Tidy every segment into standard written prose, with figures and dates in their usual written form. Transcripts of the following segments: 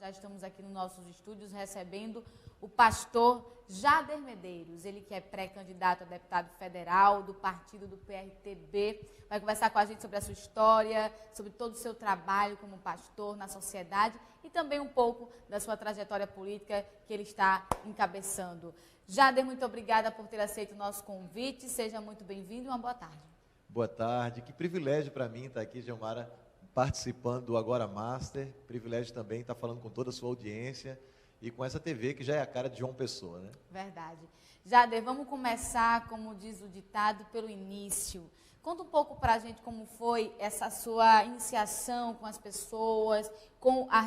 Já estamos aqui nos nossos estúdios recebendo o pastor Jader Medeiros, ele que é pré-candidato a deputado federal do partido do PRTB. Vai conversar com a gente sobre a sua história, sobre todo o seu trabalho como pastor na sociedade e também um pouco da sua trajetória política que ele está encabeçando. Jader, muito obrigada por ter aceito o nosso convite. Seja muito bem-vindo e uma boa tarde. Boa tarde. Que privilégio para mim estar aqui, Gilmara, participando do Agora Master. Privilégio também estar falando com toda a sua audiência e com essa TV que já é a cara de João Pessoa, né? Verdade. Jader, vamos começar, como diz o ditado, pelo início. Conta um pouco para a gente como foi essa sua iniciação com as pessoas, com a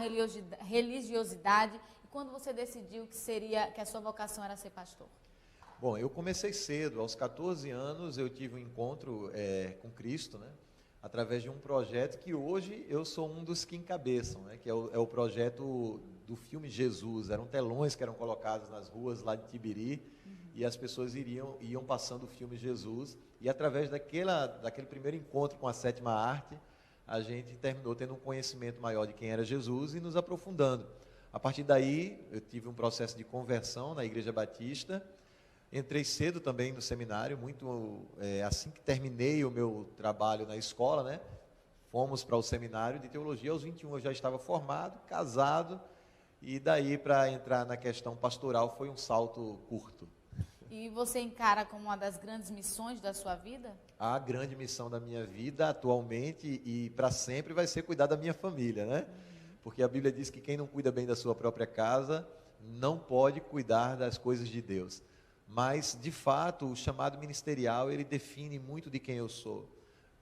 religiosidade, e quando você decidiu que a sua vocação era ser pastor. Bom, eu comecei cedo. Aos 14 anos eu tive um encontro com Cristo, né? Através de um projeto que hoje eu sou um dos que encabeçam, né? Que é o projeto do filme Jesus. Eram telões que eram colocados nas ruas lá de Tibiri, e as pessoas iam passando o filme Jesus, e através daquele primeiro encontro com a sétima arte, a gente terminou tendo um conhecimento maior de quem era Jesus e nos aprofundando. A partir daí, eu tive um processo de conversão na Igreja Batista. Entrei cedo também no seminário, assim que terminei o meu trabalho na escola, né? Fomos para o seminário de teologia. Aos 21 eu já estava formado, casado, e daí para entrar na questão pastoral foi um salto curto. E você encara como uma das grandes missões da sua vida? A grande missão da minha vida atualmente e para sempre vai ser cuidar da minha família, né? Porque a Bíblia diz que quem não cuida bem da sua própria casa não pode cuidar das coisas de Deus. Mas, de fato, o chamado ministerial, ele define muito de quem eu sou.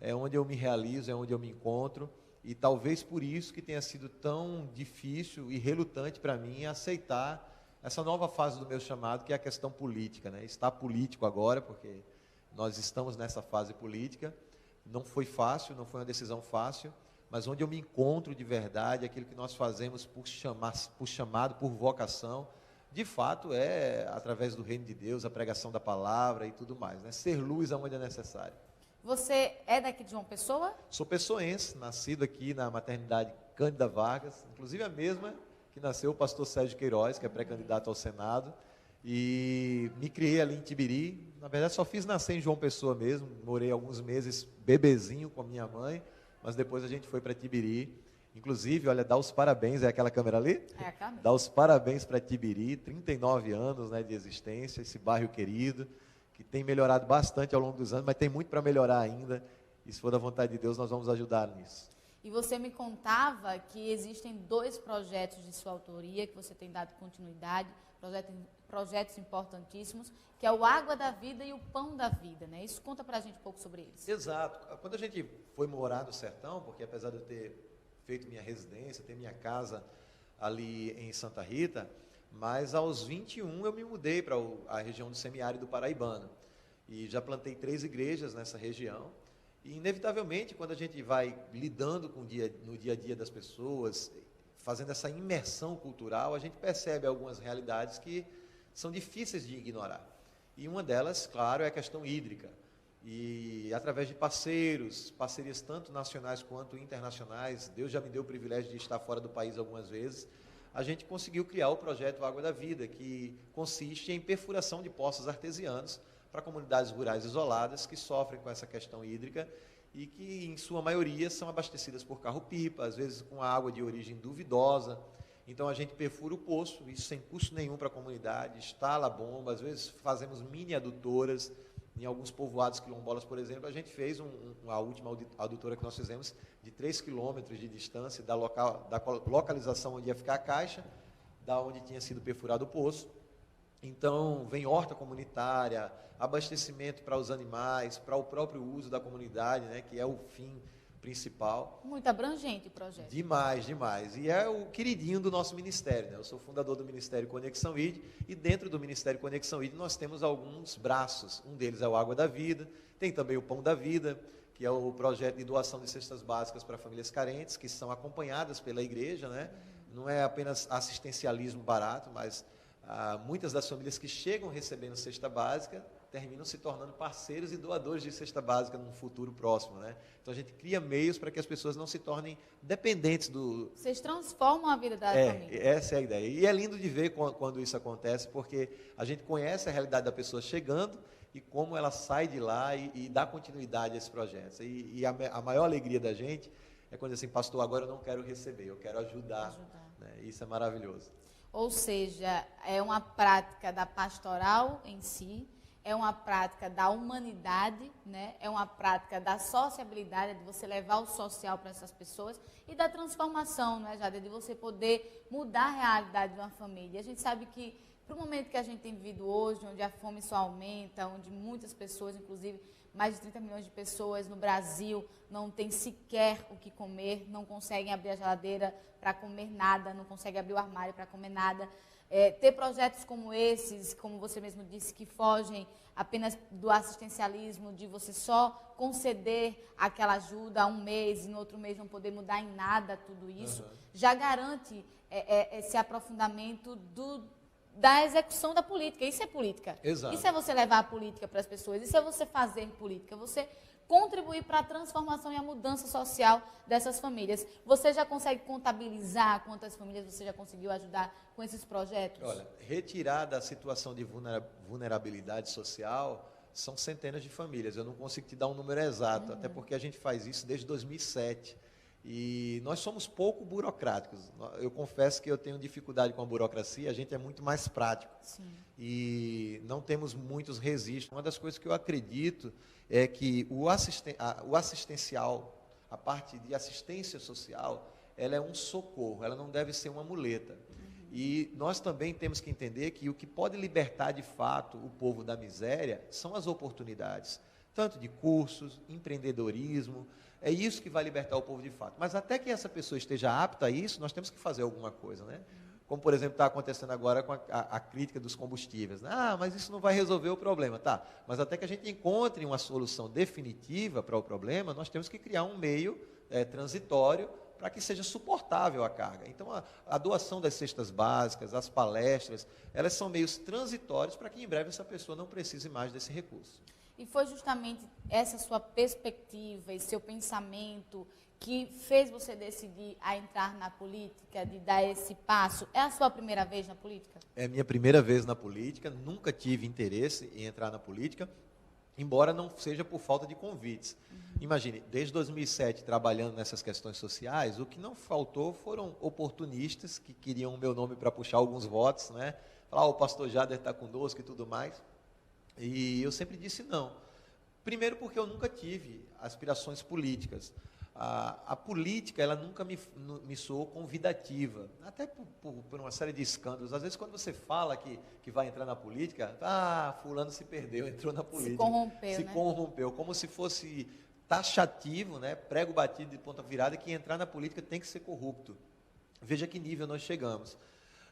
É onde eu me realizo, é onde eu me encontro, e talvez por isso que tenha sido tão difícil e relutante para mim aceitar essa nova fase do meu chamado, que é a questão política, né? Está político agora, porque nós estamos nessa fase política. Não foi fácil, não foi uma decisão fácil, mas onde eu me encontro de verdade, aquilo que nós fazemos por chamado, por vocação, de fato é através do reino de Deus, a pregação da palavra e tudo mais, né? Ser luz aonde é necessário. Você é daqui de João Pessoa? Sou pessoense, nascido aqui na maternidade Cândida Vargas, inclusive a mesma que nasceu o pastor Sérgio Queiroz, que é pré-candidato ao Senado, e me criei ali em Tibiri. Na verdade só fiz nascer em João Pessoa mesmo, morei alguns meses bebezinho com a minha mãe, mas depois a gente foi para Tibiri. Inclusive, olha, dá os parabéns, é aquela câmera ali? É a câmera. Dá os parabéns para Tibiri, 39 anos, né, de existência, esse bairro querido, que tem melhorado bastante ao longo dos anos, mas tem muito para melhorar ainda, e se for da vontade de Deus, nós vamos ajudar nisso. E você me contava que existem 2 projetos de sua autoria, que você tem dado continuidade, projetos importantíssimos, que é o Água da Vida e o Pão da Vida, né? Isso conta para a gente um pouco sobre eles. Exato. Quando a gente foi morar no sertão, porque apesar de eu ter feito minha residência, ter minha casa ali em Santa Rita, mas aos 21 eu me mudei para a região do semiárido paraibano, e já plantei 3 igrejas nessa região, e inevitavelmente quando a gente vai lidando no dia a dia das pessoas, fazendo essa imersão cultural, a gente percebe algumas realidades que são difíceis de ignorar, e uma delas, claro, é a questão hídrica. E através de parcerias tanto nacionais quanto internacionais, Deus já me deu o privilégio de estar fora do país algumas vezes, a gente conseguiu criar o projeto Água da Vida, que consiste em perfuração de poços artesianos para comunidades rurais isoladas que sofrem com essa questão hídrica e que, em sua maioria, são abastecidas por carro-pipa, às vezes com água de origem duvidosa. Então a gente perfura o poço, isso sem custo nenhum para a comunidade, instala a bomba, às vezes fazemos mini adutoras. Em alguns povoados quilombolas, por exemplo, a gente fez a última adutora que nós fizemos de 3 quilômetros de distância da localização onde ia ficar a caixa, da onde tinha sido perfurado o poço. Então, vem horta comunitária, abastecimento para os animais, para o próprio uso da comunidade, né, que é o fim principal. Muito abrangente o projeto. Demais, demais. E é o queridinho do nosso ministério, né? Eu sou fundador do Ministério Conexão ID, e dentro do Ministério Conexão ID nós temos alguns braços. Um deles é o Água da Vida, tem também o Pão da Vida, que é o projeto de doação de cestas básicas para famílias carentes, que são acompanhadas pela igreja, né? Não é apenas assistencialismo barato, mas muitas das famílias que chegam recebendo cesta básica terminam se tornando parceiros e doadores de cesta básica num futuro próximo, né? Então a gente cria meios para que as pessoas não se tornem dependentes do... Vocês transformam a vida da família. Essa é a ideia. E é lindo de ver quando isso acontece, porque a gente conhece a realidade da pessoa chegando e como ela sai de lá e dá continuidade a esses projetos. E a maior alegria da gente é quando assim, pastor, agora eu não quero receber, eu quero ajudar. Né? Isso é maravilhoso. Ou seja, é uma prática da pastoral em si, é uma prática da humanidade, né? É uma prática da sociabilidade, de você levar o social para essas pessoas e da transformação, né, Jade? De você poder mudar a realidade de uma família. A gente sabe que, para o momento que a gente tem vivido hoje, onde a fome só aumenta, onde muitas pessoas, inclusive mais de 30 milhões de pessoas no Brasil, não têm sequer o que comer, não conseguem abrir a geladeira para comer nada, não conseguem abrir o armário para comer nada. Ter projetos como esses, como você mesmo disse, que fogem apenas do assistencialismo, de você só conceder aquela ajuda um mês e no outro mês não poder mudar em nada tudo isso, já garante esse aprofundamento da execução da política. Isso é política. Exato. Isso é você levar a política para as pessoas, isso é você fazer política, você contribuir para a transformação e a mudança social dessas famílias. Você já consegue contabilizar quantas famílias você já conseguiu ajudar com esses projetos? Olha, retirar da situação de vulnerabilidade social são centenas de famílias. Eu não consigo te dar um número exato, até porque a gente faz isso desde 2007. E nós somos pouco burocráticos. Eu confesso que eu tenho dificuldade com a burocracia, a gente é muito mais prático. Sim. E não temos muitos registros. Uma das coisas que eu acredito é que o assistencial, a parte de assistência social, ela é um socorro, ela não deve ser uma muleta. E nós também temos que entender que o que pode libertar de fato o povo da miséria são as oportunidades, tanto de cursos, empreendedorismo. É isso que vai libertar o povo de fato. Mas até que essa pessoa esteja apta a isso, nós temos que fazer alguma coisa, né? Como, por exemplo, está acontecendo agora com a crítica dos combustíveis. Mas isso não vai resolver o problema. Tá, mas até que a gente encontre uma solução definitiva para o problema, nós temos que criar um meio transitório para que seja suportável a carga. Então, a doação das cestas básicas, as palestras, elas são meios transitórios para que em breve essa pessoa não precise mais desse recurso. E foi justamente essa sua perspectiva e seu pensamento que fez você decidir a entrar na política, de dar esse passo? É a sua primeira vez na política? É a minha primeira vez na política, nunca tive interesse em entrar na política, embora não seja por falta de convites. Imagine, desde 2007, trabalhando nessas questões sociais, o que não faltou foram oportunistas que queriam o meu nome para puxar alguns votos, né? Falar, o pastor Jader está conosco e tudo mais. E eu sempre disse não. Primeiro porque eu nunca tive aspirações políticas. A política, ela nunca me soou convidativa, até por uma série de escândalos. Às vezes, quando você fala que vai entrar na política, fulano se perdeu, entrou na política. Se corrompeu, como se fosse taxativo, né, prego batido de ponta virada, que entrar na política tem que ser corrupto. Veja que nível nós chegamos.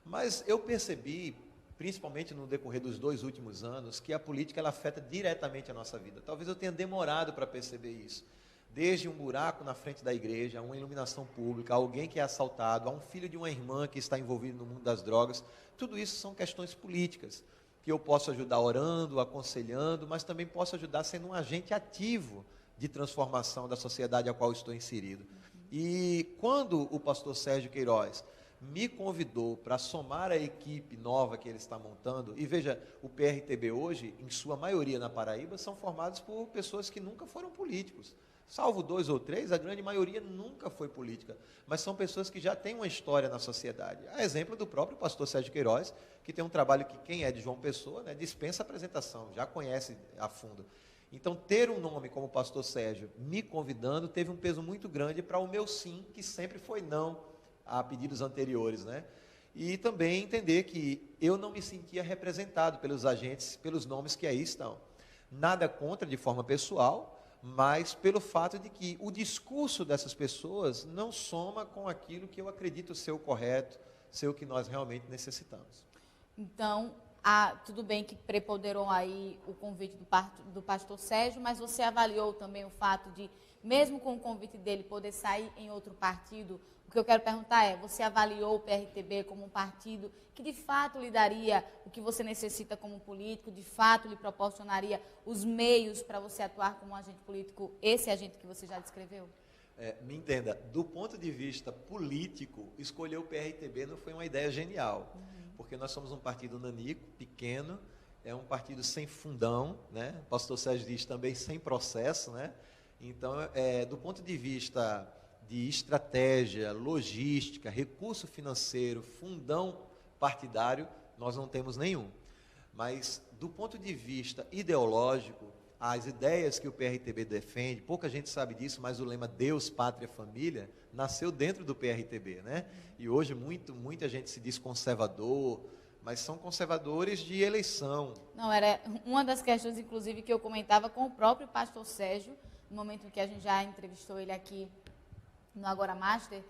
Mas eu percebi, principalmente no decorrer dos 2 últimos anos, que a política ela afeta diretamente a nossa vida. Talvez eu tenha demorado para perceber isso. Desde um buraco na frente da igreja, a uma iluminação pública, a alguém que é assaltado, a um filho de uma irmã que está envolvido no mundo das drogas, tudo isso são questões políticas, que eu posso ajudar orando, aconselhando, mas também posso ajudar sendo um agente ativo de transformação da sociedade a qual estou inserido. E quando o pastor Sérgio Queiroz me convidou para somar a equipe nova que ele está montando, e veja, o PRTB hoje, em sua maioria na Paraíba, são formados por pessoas que nunca foram políticos. Salvo 2 ou 3, a grande maioria nunca foi política, mas são pessoas que já têm uma história na sociedade. A exemplo do próprio pastor Sérgio Queiroz, que tem um trabalho que quem é de João Pessoa, né, dispensa apresentação, já conhece a fundo. Então, ter um nome como o pastor Sérgio me convidando teve um peso muito grande para o meu sim, que sempre foi não a pedidos anteriores, né? E também entender que eu não me sentia representado pelos agentes, pelos nomes que aí estão. Nada contra de forma pessoal, mas pelo fato de que o discurso dessas pessoas não soma com aquilo que eu acredito ser o correto, ser o que nós realmente necessitamos. Então, tudo bem que preponderou aí o convite do pastor Sérgio, mas você avaliou também o fato de, mesmo com o convite dele, poder sair em outro partido? O que eu quero perguntar é, você avaliou o PRTB como um partido que de fato lhe daria o que você necessita como político, de fato lhe proporcionaria os meios para você atuar como um agente político, esse agente que você já descreveu? Me entenda, do ponto de vista político, escolher o PRTB não foi uma ideia genial, porque nós somos um partido nanico, pequeno, é um partido sem fundão, né? O pastor Sérgio diz também sem processo, né? Então, do ponto de vista de estratégia, logística, recurso financeiro, fundão partidário, nós não temos nenhum. Mas, do ponto de vista ideológico, as ideias que o PRTB defende, pouca gente sabe disso, mas o lema Deus, Pátria, Família, nasceu dentro do PRTB, né? E hoje muita gente se diz conservador, mas são conservadores de eleição. Não, era uma das questões, inclusive, que eu comentava com o próprio pastor Sérgio, no momento em que a gente já entrevistou ele aqui no Agora Master,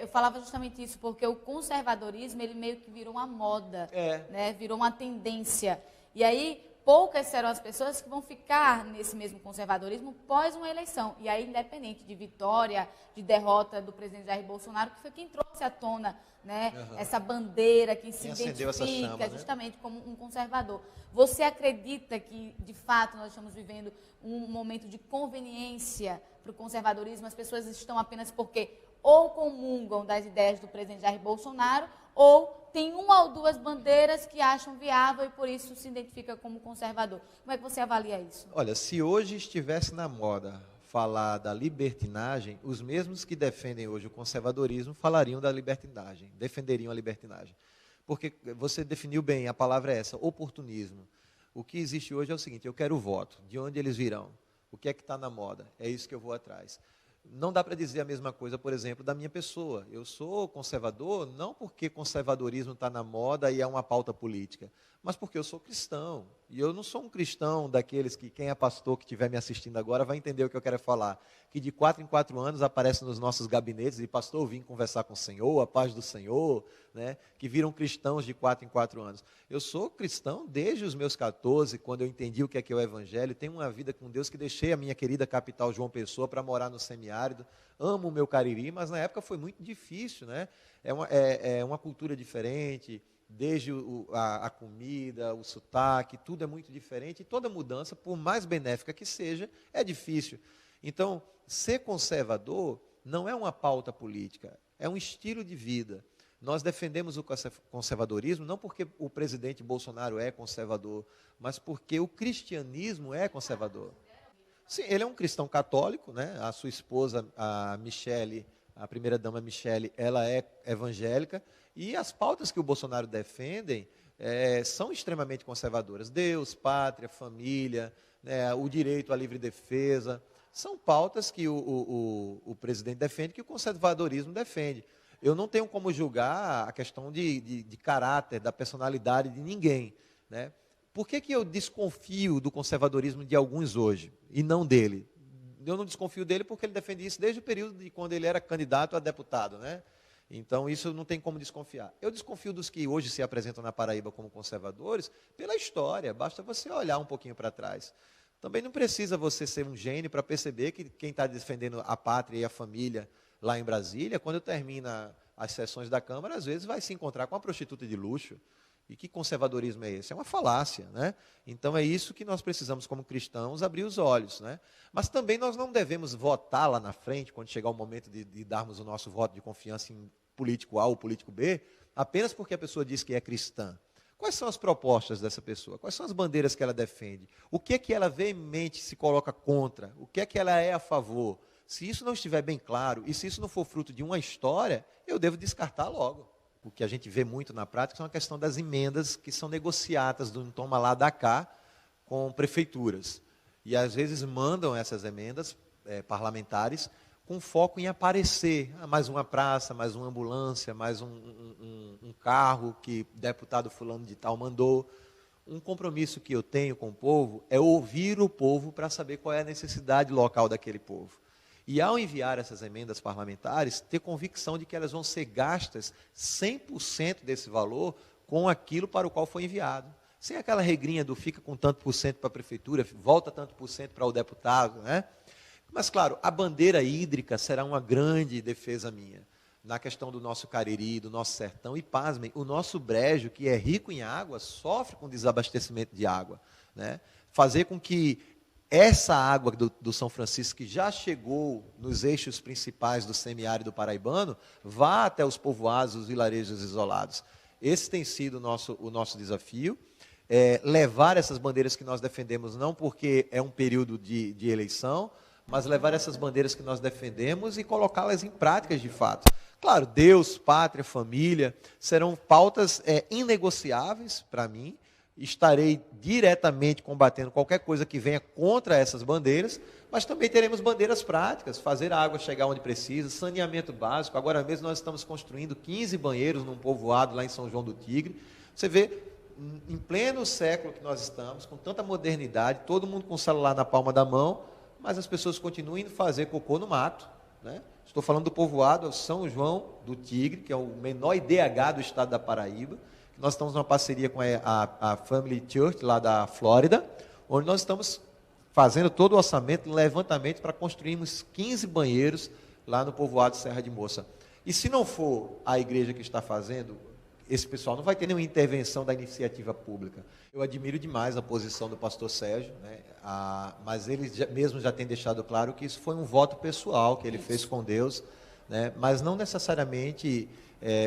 eu falava justamente isso, porque o conservadorismo, ele meio que virou uma moda, né? Virou uma tendência. E aí, poucas serão as pessoas que vão ficar nesse mesmo conservadorismo pós uma eleição. E aí, independente de vitória, de derrota do presidente Jair Bolsonaro, que foi quem trouxe à tona, né, essa bandeira que se identifica justamente como um conservador. Você acredita que, de fato, nós estamos vivendo um momento de conveniência para o conservadorismo? As pessoas estão apenas porque ou comungam das ideias do presidente Jair Bolsonaro, ou tem uma ou duas bandeiras que acham viável e por isso se identifica como conservador. Como é que você avalia isso? Olha, se hoje estivesse na moda falar da libertinagem, os mesmos que defendem hoje o conservadorismo falariam da libertinagem, defenderiam a libertinagem. Porque você definiu bem, a palavra é essa, oportunismo. O que existe hoje é o seguinte, eu quero o voto, de onde eles virão? O que é que está na moda? É isso que eu vou atrás. Não dá para dizer a mesma coisa, por exemplo, da minha pessoa. Eu sou conservador não porque conservadorismo está na moda e é uma pauta política, mas porque eu sou cristão. E eu não sou um cristão daqueles que, quem é pastor que estiver me assistindo agora, vai entender o que eu quero falar. Que de 4 em 4 anos aparece nos nossos gabinetes, e pastor, eu vim conversar com o Senhor, a paz do Senhor, né? Que viram cristãos de 4 em 4 anos. Eu sou cristão desde os meus 14, quando eu entendi o que é o Evangelho. Tenho uma vida com Deus que deixei a minha querida capital João Pessoa para morar no semiárido. Amo o meu Cariri, mas na época foi muito difícil, né? É uma cultura diferente. Desde a comida, o sotaque, tudo é muito diferente. E toda mudança, por mais benéfica que seja, é difícil. Então, ser conservador não é uma pauta política, é um estilo de vida. Nós defendemos o conservadorismo não porque o presidente Bolsonaro é conservador, mas porque o cristianismo é conservador. Sim, ele é um cristão católico, né? A sua esposa, a Michele, a primeira-dama Michele, ela é evangélica, e as pautas que o Bolsonaro defendem são extremamente conservadoras. Deus, pátria, família, né, o direito à livre defesa, são pautas que o presidente defende, que o conservadorismo defende. Eu não tenho como julgar a questão de caráter, da personalidade de ninguém, né? Por que eu desconfio do conservadorismo de alguns hoje, e não dele? Eu não desconfio dele porque ele defende isso desde o período de quando ele era candidato a deputado, né? Então, isso não tem como desconfiar. Eu desconfio dos que hoje se apresentam na Paraíba como conservadores pela história, basta você olhar um pouquinho para trás. Também não precisa você ser um gênio para perceber que quem está defendendo a pátria e a família lá em Brasília, quando termina as sessões da Câmara, às vezes vai se encontrar com uma prostituta de luxo. E que conservadorismo é esse? É uma falácia, né? Então é isso que nós precisamos, como cristãos, abrir os olhos, né? Mas também nós não devemos votar lá na frente, quando chegar o momento de darmos o nosso voto de confiança em político A ou político B, apenas porque a pessoa diz que é cristã. Quais são as propostas dessa pessoa? Quais são as bandeiras que ela defende? O que é que ela veemente se coloca contra? O que é que ela é a favor? Se isso não estiver bem claro, e se isso não for fruto de uma história, eu devo descartar logo. O que a gente vê muito na prática é uma questão das emendas que são negociadas de um toma lá da cá com prefeituras. E às vezes mandam essas emendas parlamentares com foco em aparecer. Mais uma praça, mais uma ambulância, mais um carro que deputado fulano de tal mandou. Um compromisso que eu tenho com o povo é ouvir o povo para saber qual é a necessidade local daquele povo. E ao enviar essas emendas parlamentares, ter convicção de que elas vão ser gastas 100% desse valor com aquilo para o qual foi enviado. sem aquela regrinha do fica com tanto por cento para a prefeitura, volta tanto por cento para o deputado, né? Mas, claro, a bandeira hídrica será uma grande defesa minha, na questão do nosso Cariri, do nosso sertão, e pasmem, o nosso brejo, que é rico em água, sofre com desabastecimento de água, né? Fazer com que essa água do São Francisco, que já chegou nos eixos principais do semiárido paraibano, vá até os povoados, os vilarejos isolados. Esse tem sido o nosso desafio, levar essas bandeiras que nós defendemos, não porque é um período de eleição, mas levar essas bandeiras que nós defendemos e colocá-las em práticas de fato. Claro, Deus, pátria, família, serão pautas inegociáveis para mim. Estarei diretamente combatendo qualquer coisa que venha contra essas bandeiras, mas também teremos bandeiras práticas, fazer a água chegar onde precisa, saneamento básico. Agora mesmo nós estamos construindo 15 banheiros num povoado lá em São João do Tigre. Você vê, em pleno século que nós estamos, com tanta modernidade, todo mundo com o celular na palma da mão, mas as pessoas continuam indo fazer cocô no mato, né? Estou falando do povoado São João do Tigre, que é o menor IDH do estado da Paraíba. Nós estamos numa parceria com a Family Church, lá da Flórida, onde nós estamos fazendo todo o orçamento, levantamento, para construirmos 15 banheiros lá no povoado Serra de Moça. E se não for a igreja que está fazendo, esse pessoal não vai ter nenhuma intervenção da iniciativa pública. Eu admiro demais a posição do pastor Sérgio, né? Mas ele mesmo já tem deixado claro que isso foi um voto pessoal que ele fez com Deus, né? Mas não necessariamente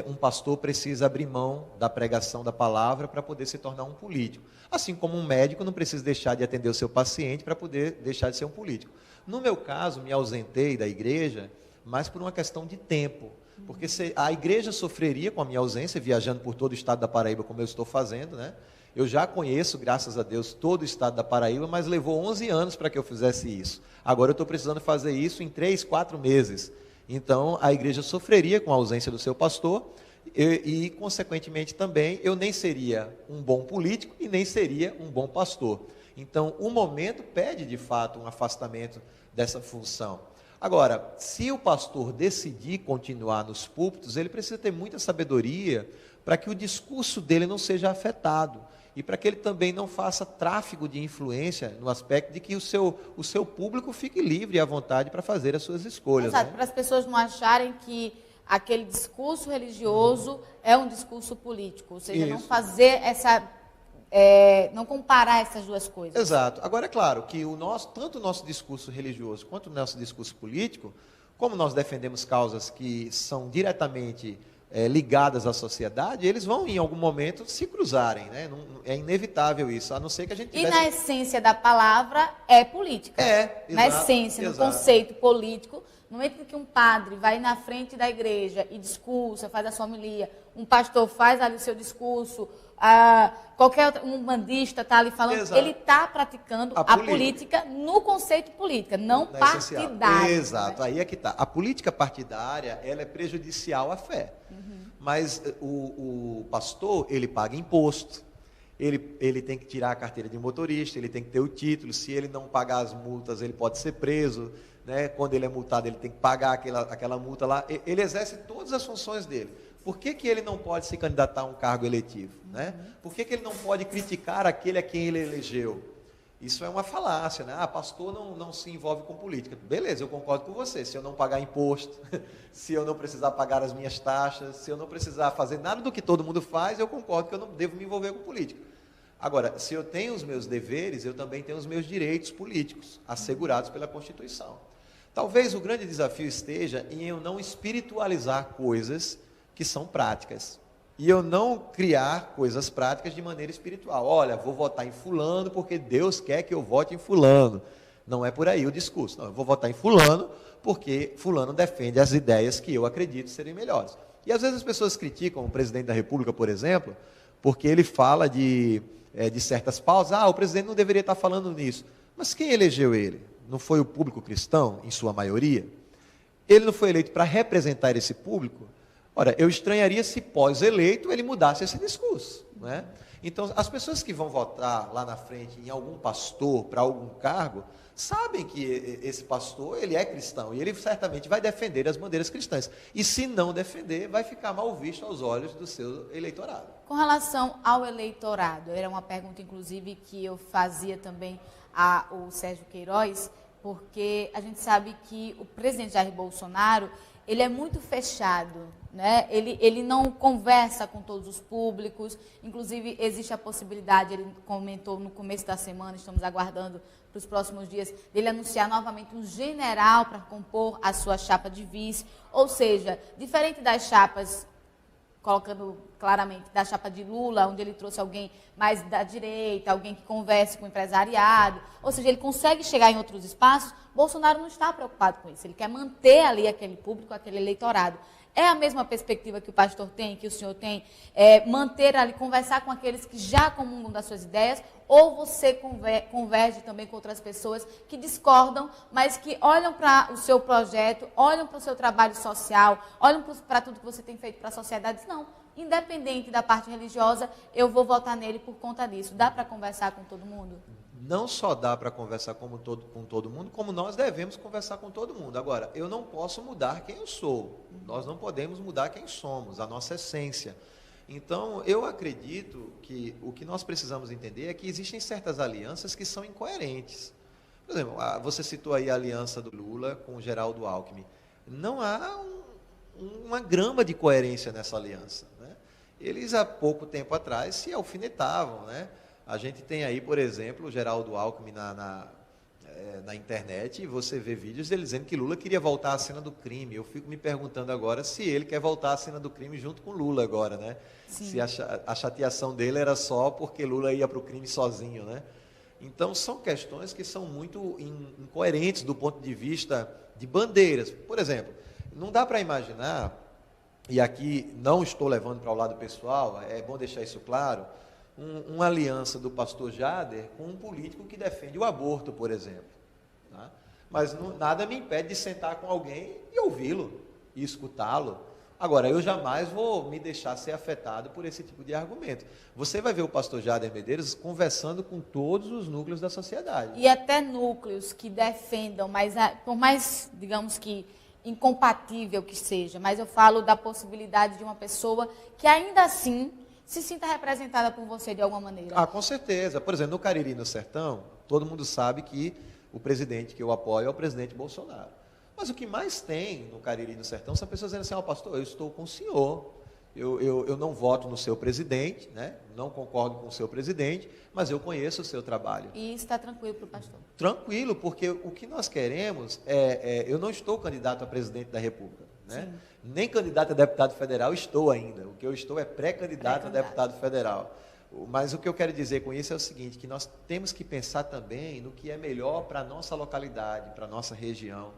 um pastor precisa abrir mão da pregação da palavra para poder se tornar um político. Assim como um médico não precisa deixar de atender o seu paciente para poder deixar de ser um político. No meu caso, me ausentei da igreja, mas por uma questão de tempo. Porque a igreja sofreria com a minha ausência, viajando por todo o estado da Paraíba, como eu estou fazendo, né? Eu já conheço, graças a Deus, todo o estado da Paraíba, mas levou 11 anos para que eu fizesse isso. Agora eu estou precisando fazer isso em 3, 4 meses. Então, a igreja sofreria com a ausência do seu pastor e, consequentemente, também, eu nem seria um bom político e nem seria um bom pastor. Então, o momento pede, de fato, um afastamento dessa função. Agora, se o pastor decidir continuar nos púlpitos, ele precisa ter muita sabedoria para que o discurso dele não seja afetado e para que ele também não faça tráfico de influência no aspecto de que o seu público fique livre e à vontade para fazer as suas escolhas. Exato, né? para as pessoas não acharem que aquele discurso religioso é um discurso político, ou seja, não fazer não comparar essas duas coisas. Exato. Agora, é claro que tanto o nosso discurso religioso quanto o nosso discurso político, como nós defendemos causas que são diretamente ligadas à sociedade, eles vão, em algum momento, se cruzarem. Né? Não, é inevitável isso, a não ser que a gente tivesse... E na essência da palavra é política. Na exato, essência, no conceito político, no momento em que um padre vai na frente da igreja e discursa, faz a sua homilia, um pastor faz ali o seu discurso, um bandista está ali falando, Exato. ele está praticando a política no conceito política, não partidário. Exato, né? Aí é que está. A política partidária, ela é prejudicial à fé. Mas o pastor, ele paga imposto, ele tem que tirar a carteira de motorista, ele tem que ter o título, se ele não pagar as multas, ele pode ser preso, né? Quando ele é multado, ele tem que pagar aquela multa lá, ele exerce todas as funções dele. Por que ele não pode se candidatar a um cargo eletivo? Né? Por que ele não pode criticar aquele a quem ele elegeu? Isso é uma falácia, né? Pastor não se envolve com política. Beleza, eu concordo com você. Se eu não pagar imposto, se eu não precisar pagar as minhas taxas, se eu não precisar fazer nada do que todo mundo faz, eu concordo que eu não devo me envolver com política. Agora, se eu tenho os meus deveres, eu também tenho os meus direitos políticos, assegurados pela Constituição. Talvez o grande desafio esteja em eu não espiritualizar coisas que são práticas. E eu não criar coisas práticas de maneira espiritual. Olha, vou votar em fulano porque Deus quer que eu vote em fulano. Não é por aí o discurso. Não, eu vou votar em fulano porque fulano defende as ideias que eu acredito serem melhores. E às vezes as pessoas criticam o presidente da República, por exemplo, porque ele fala de certas pautas. O presidente não deveria estar falando nisso. Mas quem elegeu ele? Não foi o público cristão, em sua maioria? Ele não foi eleito para representar esse público? Ora, eu estranharia se pós-eleito ele mudasse esse discurso. Né? Então, as pessoas que vão votar lá na frente em algum pastor para algum cargo, sabem que esse pastor, ele é cristão, e ele certamente vai defender as bandeiras cristãs. E se não defender, vai ficar mal visto aos olhos do seu eleitorado. Com relação ao eleitorado, era uma pergunta, inclusive, que eu fazia também ao Sérgio Queiroz, porque a gente sabe que o presidente Jair Bolsonaro, ele é muito fechado, né? Ele não conversa com todos os públicos, inclusive existe a possibilidade, ele comentou no começo da semana, estamos aguardando para os próximos dias, dele anunciar novamente um general para compor a sua chapa de vice, ou seja, diferente das chapas, colocando claramente, da chapa de Lula, onde ele trouxe alguém mais da direita, alguém que converse com o empresariado, ou seja, ele consegue chegar em outros espaços. Bolsonaro não está preocupado com isso, ele quer manter ali aquele público, aquele eleitorado. É a mesma perspectiva que o pastor tem, que o senhor tem, manter ali, conversar com aqueles que já comungam das suas ideias, ou você converge também com outras pessoas que discordam, mas que olham para o seu projeto, olham para o seu trabalho social, olham para tudo que você tem feito para a sociedade, diz, não, independente da parte religiosa, eu vou votar nele por conta disso. Dá para conversar com todo mundo? Não só dá para conversar com todo mundo, como nós devemos conversar com todo mundo. Agora, eu não posso mudar quem eu sou. Nós não podemos mudar quem somos, a nossa essência. Então, eu acredito que o que nós precisamos entender é que existem certas alianças que são incoerentes. Por exemplo, você citou aí a aliança do Lula com o Geraldo Alckmin. Não há uma grama de coerência nessa aliança, né? Eles, há pouco tempo atrás, se alfinetavam, né? A gente tem aí, por exemplo, o Geraldo Alckmin na internet, e você vê vídeos dele dizendo que Lula queria voltar à cena do crime. Eu fico me perguntando agora se ele quer voltar à cena do crime junto com Lula agora, né? Sim. Se a chateação dele era só porque Lula ia para o crime sozinho, né? Então, são questões que são muito incoerentes do ponto de vista de bandeiras. Por exemplo, não dá para imaginar, e aqui não estou levando para o lado pessoal, é bom deixar isso claro, uma aliança do pastor Jader com um político que defende o aborto, por exemplo. Tá? Mas nada me impede de sentar com alguém e ouvi-lo, e escutá-lo. Agora, eu jamais vou me deixar ser afetado por esse tipo de argumento. Você vai ver o pastor Jader Medeiros conversando com todos os núcleos da sociedade. E até núcleos que defendam, mas por mais, digamos que, incompatível que seja, mas eu falo da possibilidade de uma pessoa que ainda assim se sinta representada por você de alguma maneira. Ah, com certeza. Por exemplo, no Cariri, no Sertão, todo mundo sabe que o presidente que eu apoio é o presidente Bolsonaro. Mas o que mais tem no Cariri, no Sertão, são pessoas dizendo assim, pastor, eu estou com o senhor, eu não voto no seu presidente, né? Não concordo com o seu presidente, mas eu conheço o seu trabalho. E isso está tranquilo para o pastor? Tranquilo, porque o que nós queremos eu não estou candidato a presidente da República, né? Nem candidato a deputado federal estou ainda. O que eu estou é pré-candidato a deputado federal. Mas o que eu quero dizer com isso é o seguinte, que nós temos que pensar também no que é melhor para a nossa localidade, para a nossa região,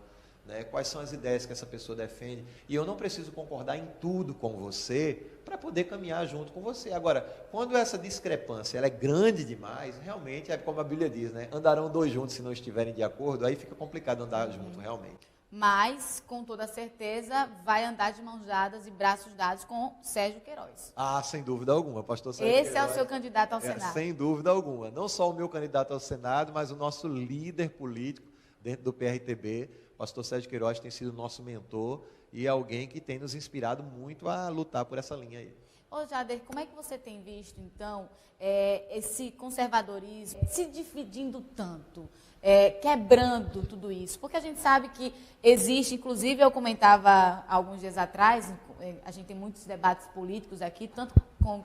né? Quais são as ideias que essa pessoa defende. E eu não preciso concordar em tudo com você para poder caminhar junto com você. Agora, quando essa discrepância ela é grande demais, realmente, é como a Bíblia diz, né? Andarão dois juntos se não estiverem de acordo, aí fica complicado andar junto, realmente. Mas, com toda certeza, vai andar de mãos dadas e braços dados com Sérgio Queiroz. Ah, sem dúvida alguma, pastor Sérgio Esse Queiroz é o seu candidato ao Senado. Sem dúvida alguma. Não só o meu candidato ao Senado, mas o nosso líder político dentro do PRTB, pastor Sérgio Queiroz, tem sido nosso mentor e é alguém que tem nos inspirado muito a lutar por essa linha aí. Ô Jader, como é que você tem visto, então, esse conservadorismo se dividindo tanto? Quebrando tudo isso, porque a gente sabe que existe, inclusive eu comentava alguns dias atrás, a gente tem muitos debates políticos aqui, tanto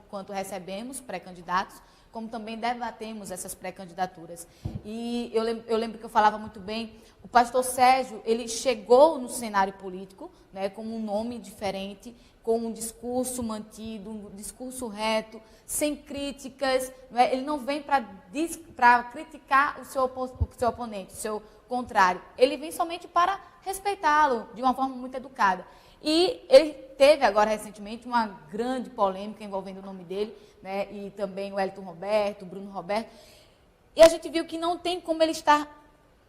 quanto recebemos pré-candidatos, como também debatemos essas pré-candidaturas. E eu lembro que eu falava muito bem, o pastor Sérgio, ele chegou no cenário político, né, com um nome diferente, com um discurso mantido, um discurso reto, sem críticas, né? Ele não vem para criticar o seu oponente, o seu contrário. Ele vem somente para respeitá-lo de uma forma muito educada. E ele teve agora recentemente uma grande polêmica envolvendo o nome dele, né? E também o Elton Roberto, o Bruno Roberto. E a gente viu que não tem como ele estar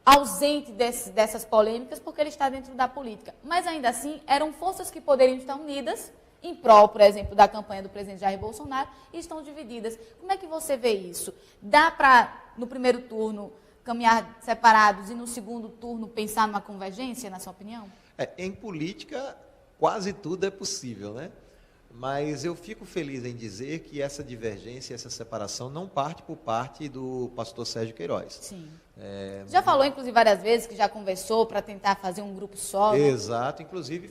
ausente dessas polêmicas, porque ele está dentro da política. Mas, ainda assim, eram forças que poderiam estar unidas em prol, por exemplo, da campanha do presidente Jair Bolsonaro, e estão divididas. Como é que você vê isso? Dá para, no primeiro turno, caminhar separados e no segundo turno pensar numa convergência, na sua opinião? Em política, quase tudo é possível, né? Mas eu fico feliz em dizer que essa divergência, essa separação não parte por parte do pastor Sérgio Queiroz. Sim. Já falou, inclusive, várias vezes que já conversou para tentar fazer um grupo só. Né? Exato. Inclusive,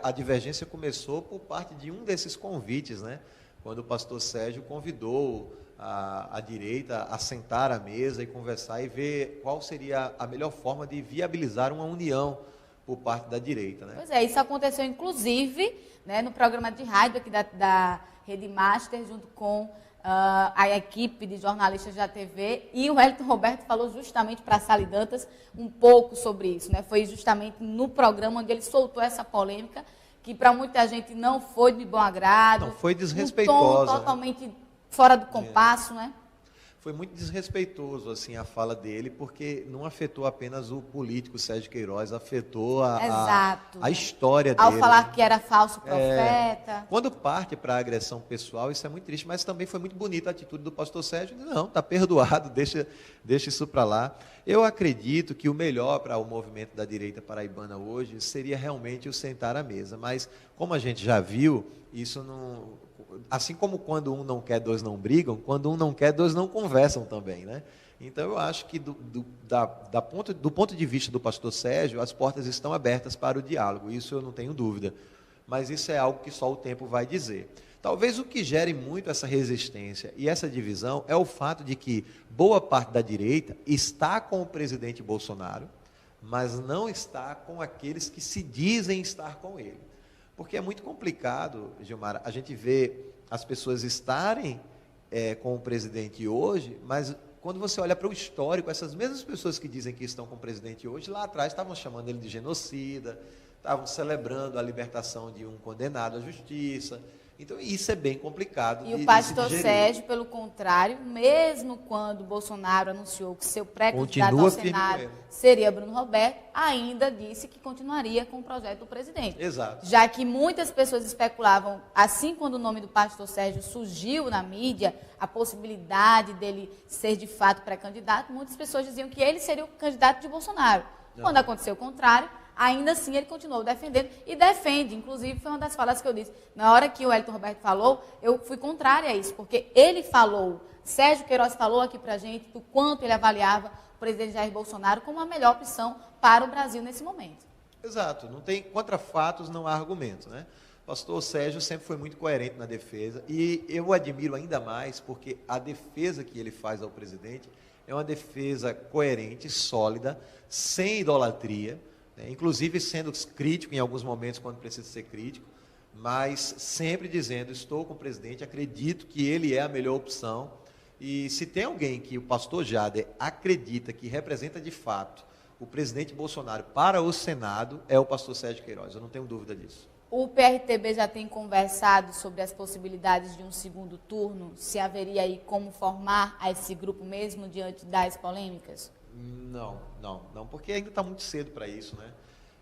a divergência começou por parte de um desses convites, né? Quando o pastor Sérgio convidou a direita a sentar à mesa e conversar e ver qual seria a melhor forma de viabilizar uma união por parte da direita. Né? Pois é, isso aconteceu, inclusive, né, no programa de rádio aqui da Rede Master, junto com a equipe de jornalistas da TV, e o Wellington Roberto falou justamente para a Sally Dantas um pouco sobre isso. Né? Foi justamente no programa onde ele soltou essa polêmica, que para muita gente não foi de bom agrado. Não, foi desrespeitosa. Um tom totalmente fora do compasso, né? Foi muito desrespeitoso assim, a fala dele, porque não afetou apenas o político Sérgio Queiroz, afetou a história dele. Ao falar que era falso profeta. Quando parte para a agressão pessoal, isso é muito triste, mas também foi muito bonita a atitude do pastor Sérgio. Não, está perdoado, deixa isso para lá. Eu acredito que o melhor para o movimento da direita paraibana hoje seria realmente o sentar à mesa, mas como a gente já viu, isso não... Assim como quando um não quer, dois não brigam, quando um não quer, dois não conversam também, né? Então, eu acho que do ponto de vista do pastor Sérgio, as portas estão abertas para o diálogo, isso eu não tenho dúvida. Mas isso é algo que só o tempo vai dizer. Talvez o que gere muito essa resistência e essa divisão é o fato de que boa parte da direita está com o presidente Bolsonaro, mas não está com aqueles que se dizem estar com ele. Porque é muito complicado, Gilmar, a gente vê as pessoas estarem com o presidente hoje, mas quando você olha para o histórico, essas mesmas pessoas que dizem que estão com o presidente hoje, lá atrás estavam chamando ele de genocida, estavam celebrando a libertação de um condenado à justiça. Então, isso é bem complicado. E o pastor Sérgio, pelo contrário, mesmo quando Bolsonaro anunciou que seu pré-candidato ao Senado seria Bruno Roberto, ainda disse que continuaria com o projeto do presidente. Exato. Já que muitas pessoas especulavam, assim quando o nome do pastor Sérgio surgiu na mídia, a possibilidade dele ser de fato pré-candidato, muitas pessoas diziam que ele seria o candidato de Bolsonaro. Não. Quando aconteceu o contrário, ainda assim ele continuou defendendo e defende. Inclusive, foi uma das falas que eu disse. Na hora que o Wellington Roberto falou, eu fui contrária a isso, porque ele falou, Sérgio Queiroz falou aqui para a gente do quanto ele avaliava o presidente Jair Bolsonaro como a melhor opção para o Brasil nesse momento. Exato. Não tem, contra fatos não há argumento, né? O pastor Sérgio sempre foi muito coerente na defesa e eu o admiro ainda mais porque a defesa que ele faz ao presidente é uma defesa coerente, sólida, sem idolatria, inclusive sendo crítico em alguns momentos quando precisa ser crítico, mas sempre dizendo, estou com o presidente, acredito que ele é a melhor opção, e se tem alguém que o pastor Jader acredita que representa de fato o presidente Bolsonaro para o Senado, é o pastor Sérgio Queiroz, eu não tenho dúvida disso. O PRTB já tem conversado sobre as possibilidades de um segundo turno, se haveria aí como formar esse grupo mesmo diante das polêmicas? Não, porque ainda está muito cedo para isso, né?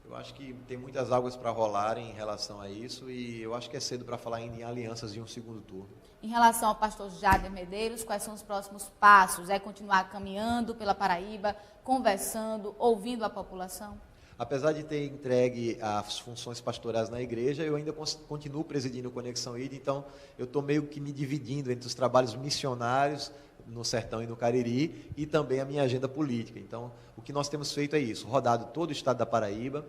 Eu acho que tem muitas águas para rolar em relação a isso e eu acho que é cedo para falar ainda em alianças de um segundo turno. Em relação ao pastor Jader Medeiros, quais são os próximos passos? É continuar caminhando pela Paraíba, conversando, ouvindo a população? Apesar de ter entregue as funções pastorais na igreja, eu ainda continuo presidindo o Conexão ID, então eu estou meio que me dividindo entre os trabalhos missionários no Sertão e no Cariri, e também a minha agenda política. Então, o que nós temos feito é isso, rodado todo o estado da Paraíba,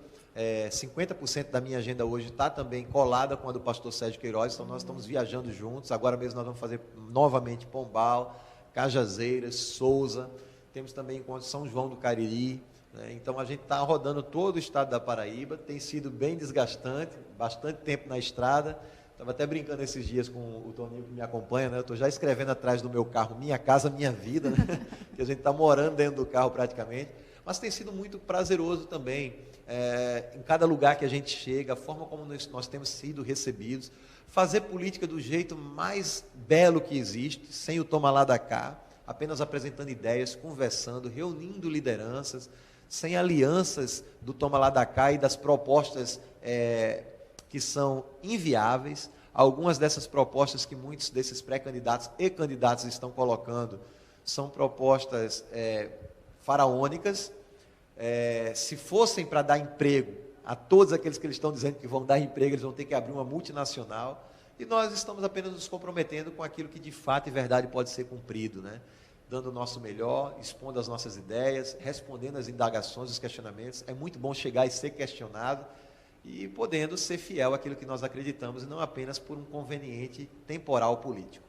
50% da minha agenda hoje está também colada com a do pastor Sérgio Queiroz, então nós estamos viajando juntos, agora mesmo nós vamos fazer novamente Pombal, Cajazeiras, Souza, temos também encontro São João do Cariri, né? Então a gente está rodando todo o estado da Paraíba, tem sido bem desgastante, bastante tempo na estrada. Estava até brincando esses dias com o Toninho que me acompanha, né? Eu estou já escrevendo atrás do meu carro, Minha Casa, Minha Vida, né? Que a gente está morando dentro do carro praticamente. Mas tem sido muito prazeroso também, em cada lugar que a gente chega, a forma como nós temos sido recebidos, fazer política do jeito mais belo que existe, sem o toma lá da cá, apenas apresentando ideias, conversando, reunindo lideranças, sem alianças do toma lá da cá e das propostas que são inviáveis. Algumas dessas propostas que muitos desses pré-candidatos e candidatos estão colocando são propostas faraônicas. Se fossem para dar emprego a todos aqueles que eles estão dizendo que vão dar emprego, eles vão ter que abrir uma multinacional. E nós estamos apenas nos comprometendo com aquilo que de fato e verdade pode ser cumprido, né? Dando o nosso melhor, expondo as nossas ideias, respondendo às indagações, os questionamentos. É muito bom chegar e ser questionado e podendo ser fiel àquilo que nós acreditamos e não apenas por um conveniente temporal político.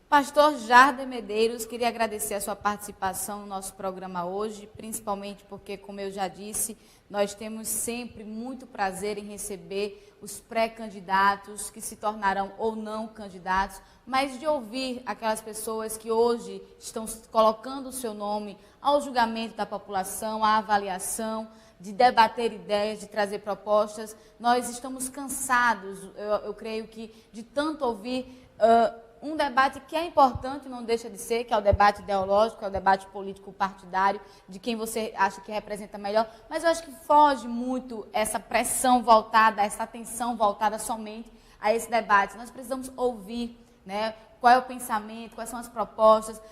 Pastor Jarder Medeiros, queria agradecer a sua participação no nosso programa hoje, principalmente porque, como eu já disse, nós temos sempre muito prazer em receber os pré-candidatos que se tornarão ou não candidatos, mas de ouvir aquelas pessoas que hoje estão colocando o seu nome ao julgamento da população, à avaliação, de debater ideias, de trazer propostas. Nós estamos cansados, eu creio que, de tanto ouvir um debate que é importante, não deixa de ser, que é o debate ideológico, é o debate político-partidário, de quem você acha que representa melhor, mas eu acho que foge muito essa pressão voltada, essa atenção voltada somente a esse debate. Nós precisamos ouvir, né, qual é o pensamento, quais são as propostas,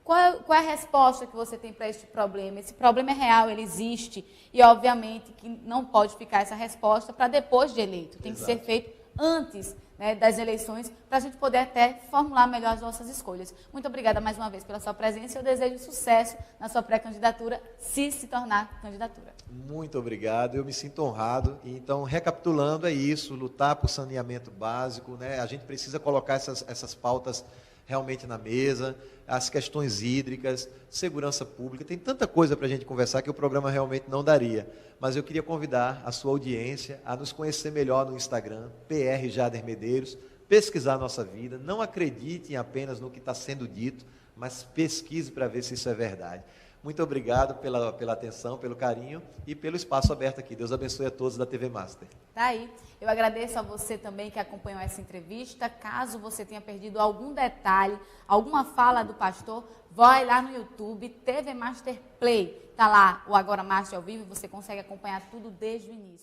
qual é a resposta que você tem para este problema. Esse problema é real, ele existe, e obviamente que não pode ficar essa resposta para depois de eleito, tem que ser feito antes, né, das eleições, para a gente poder até formular melhor as nossas escolhas. Muito obrigada mais uma vez pela sua presença e eu desejo sucesso na sua pré-candidatura, se tornar candidatura. Muito obrigado, eu me sinto honrado. Então, recapitulando, é isso, lutar por saneamento básico, né? A gente precisa colocar essas pautas realmente na mesa, as questões hídricas, segurança pública, tem tanta coisa para a gente conversar que o programa realmente não daria. Mas eu queria convidar a sua audiência a nos conhecer melhor no Instagram, PR Jarder Medeiros, pesquisar a nossa vida, não acreditem apenas no que está sendo dito, mas pesquise para ver se isso é verdade. Muito obrigado pela atenção, pelo carinho e pelo espaço aberto aqui. Deus abençoe a todos da TV Master. Tá aí. Eu agradeço a você também que acompanhou essa entrevista. Caso você tenha perdido algum detalhe, alguma fala do pastor, vai lá no YouTube, TV Master Play. Tá lá o Agora Master ao vivo e você consegue acompanhar tudo desde o início.